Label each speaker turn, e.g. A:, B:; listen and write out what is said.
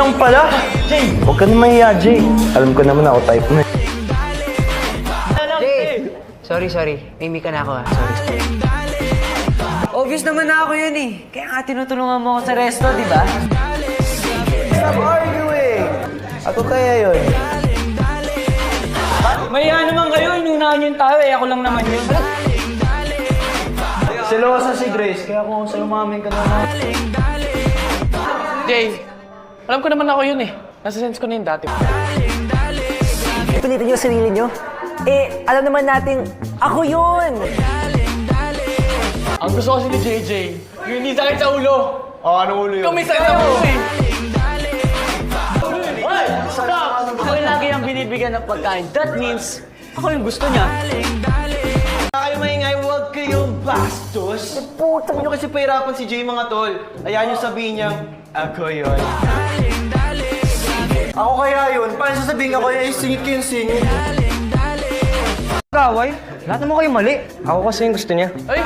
A: naman pala. Jay, huwag ka na mahiya, Jay. Alam ko naman ako type mo.
B: Jay! Sorry. Mimi ka na ako, Sorry. Obvious naman na ako yun eh. Kaya nga tinutulungan mo ako sa resto, di ba?
A: Stop arguing! Ako kaya yun.
C: Mahiya naman kayo, inunahan yung tao eh. Ako lang naman yun.
A: Silosa si Grace, kaya kung sa'yo umamin ka naman.
C: Jay, alam ko naman ako yun eh. Nasa sense ko na yung dati.
D: Pilitin niyo ang sarili niyo. Eh, alam naman natin, ako yun!
C: Ang gusto kasi ni JJ, yung hindi sakit sa ulo.
A: Ano ulo yun?
C: Ikaw may sakit sa ulo eh.
B: Ako yung lagi ang binibigyan ng pagkain. That means, ako yung gusto niya.
A: Kayo maingay, huwag kayong bastos. Putang nyo kasi pahirapan si Jay mga tol. Ayan yung sabihin niyang, ako yun. Ako kaya yun? Paano sasabihin ako yun? Singit ko yung singit.
B: Kaway, lahat naman kayo mali.
A: Ako kasi yung gusto niya.
C: Ay!